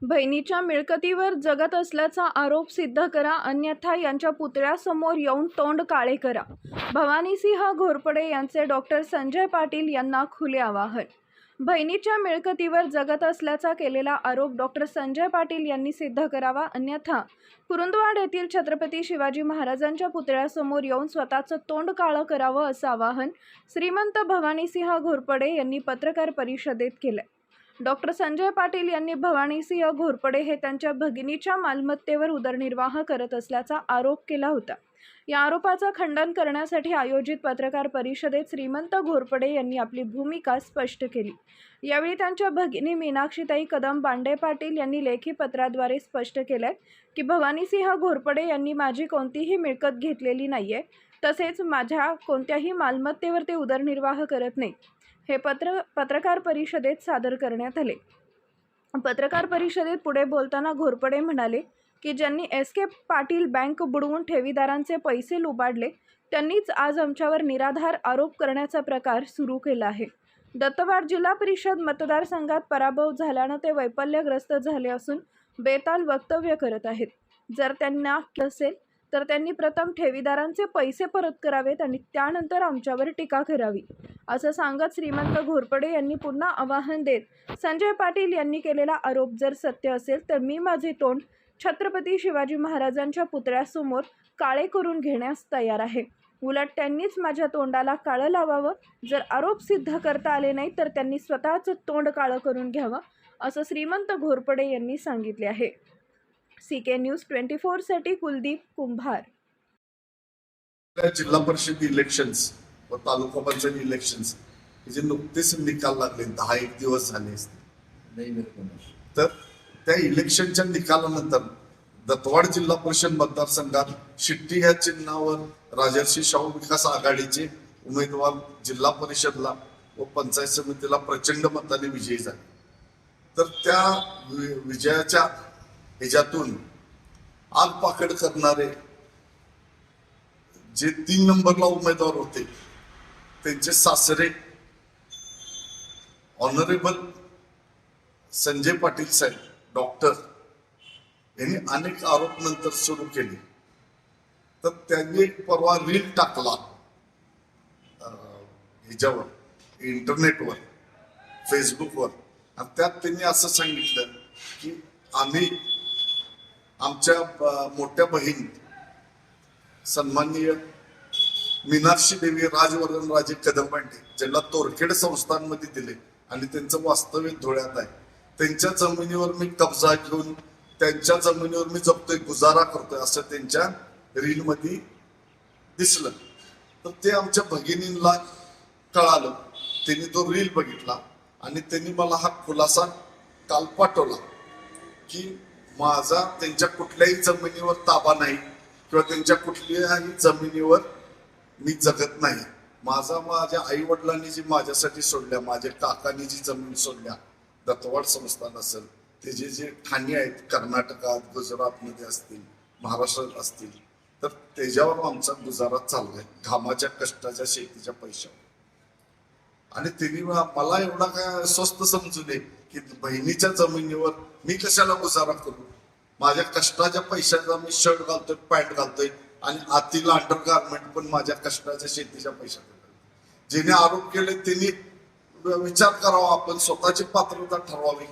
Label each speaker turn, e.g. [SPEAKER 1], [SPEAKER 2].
[SPEAKER 1] बहिणीच्या मिळकतीवर जगत असल्याचा आरोप सिद्ध करा, अन्यथा यांच्या पुतळ्यासमोर येऊन तोंड काळे करा. भवानीसिंह घोरपडे यांचे डॉक्टर संजय पाटील यांना खुले आवाहन. बहिणीच्या मिळकतीवर जगत असल्याचा केलेला आरोप डॉक्टर संजय पाटील यांनी सिद्ध करावा, अन्यथा कुरुंदवाड येथील छत्रपती शिवाजी महाराजांच्या पुतळ्यासमोर येऊन स्वतःचं तोंड काळं करावं, असं आवाहन श्रीमंत भवानीसिंह घोरपडे यांनी पत्रकार परिषदेत केलं. डॉक्टर संजय पाटील यांनी भवानीसिंह घोरपडे हे त्यांच्या भगिनीच्या मालमत्तेवर उदरनिर्वाह करत असल्याचा आरोप केला होता. या आरोपाचं खंडन करण्यासाठी आयोजित पत्रकार परिषदेत श्रीमंत घोरपडे यांनी आपली भूमिका स्पष्ट केली. यावेळी त्यांच्या भगिनी मीनाक्षीताई कदम बांडे पाटील यांनी लेखी पत्राद्वारे स्पष्ट केले की भवानीसिंह घोरपडे यांनी माझी कोणतीही मिळकत घेतलेली नाहीये, तसेच माझ्या कोणत्याही मालमत्तेवर ते उदरनिर्वाह करत नाही. हे पत्रकार परिषदेत सादर करण्यात आले. पत्रकार परिषदेत पुढे बोलताना घोरपडे म्हणाले की ज्यांनी SK पाटील बँक बुडवून ठेवीदारांचे पैसे लुबाडले, त्यांनीच आज आमच्यावर निराधार आरोप करण्याचा प्रकार सुरू केला आहे. दत्तवाड जिल्हा परिषद मतदारसंघात पराभव झाल्यानं ते वैफल्यग्रस्त झाले असून बेताल वक्तव्य करत आहेत. जर त्यांना असेल तर त्यांनी प्रथम ठेवीदारांचे पैसे परत करावेत आणि त्यानंतर आमच्यावर टीका करावी, असं सांगत श्रीमंत घोरपडे यांनी पुन्हा आवाहन देत संजय पाटील यांनी केलेला आरोप जर सत्य असेल तर मी माझे तोंड छत्रपती शिवाजी महाराजांच्या पुतळ्यासमोर काळे करून घेण्यास तयार आहे. उलट त्यांनीच माझ्या तोंडाला काळं लावावं. जर आरोप सिद्ध करता आले नाही तर त्यांनी स्वतःचं तोंड काळं करून घ्यावं, असं श्रीमंत घोरपडे यांनी सांगितले आहे. CK News 24 साठी कुलदीप कुंभार.
[SPEAKER 2] जिल्हा परिषद इलेक्शन्स व तालुका पंचायत इलेक्शन्स जे नुकतेच निकाल लागले, 10-1 दिवस झाले, तर त्या इलेक्शनच्या निकालानंतर दत्तवाड जिल्हा परिषद मतदारसंघात शिट्टी ह्या चिन्हावर राजर्षी शाहू विकास आघाडीचे उमेदवार जिल्हा परिषदला व पंचायत समितीला प्रचंड मताने विजयी झाले. तर त्या विजयाच्या ह्याच्यातून आगपाखड करणारे जे 3 नंबरला उमेदवार होते, त्यांचे सासरे ऑनरेबल संजय पाटील साहेब डॉक्टर यांनी अनेक आरोप नंतर सुरू केले. तर त्यांनी एक परवा रील टाकला ह्याच्यावर, इंटरनेटवर, फेसबुकवर, आणि त्यात त्यांनी असं सांगितलं की आम्ही आमच्या मोठ्या बहीण सन्माननीय मीनाक्षी देवी राजवर्धन राजे कदम बांडे, ज्यांना तोरखेड संस्थांमध्ये दिले आणि त्यांचं वास्तव्य धुळ्यात आहे, त्यांच्या जमिनीवर मी कब्जा घेऊन त्यांच्या जमिनीवर मी जपतोय, गुजारा करतोय, असं त्यांच्या रील मध्ये दिसलं. तर ते आमच्या भगिनींना कळालं. त्यांनी तो रील बघितला आणि त्यांनी मला हा खुलासा काल पाठवला की माझा त्यांच्या कुठल्याही जमिनीवर ताबा नाही किंवा त्यांच्या कुठल्याही जमिनीवर मी जगत नाही. माझ्या आई वडिलांनी जी माझ्यासाठी सोडल्या, माझ्या काकांनी जी जमीन सोडल्या, दत्तवाड संस्थान असेल, त्याचे जे ठाणी आहेत कर्नाटकात, गुजरातमध्ये असतील, महाराष्ट्रात असतील, तर त्याच्यावर आमचा गुजारा चाललाय, घामाच्या कष्टाच्या शेतीच्या पैशावर. आणि त्यांनी मला एवढा काय स्वस्त समजू नये की बहिणीच्या जमिनीवर मी कशाला गुजारा करू. माझ्या कष्टाच्या पैशाचा मी शर्ट घालतोय, पॅन्ट घालतोय, आणि आतील अंडर गार्मेंट पण माझ्या कष्टाच्या शेतीच्या पैशात. ज्याने आरोप केले त्यांनी विचार करावा, आपण स्वतःची पात्रता ठरवावी.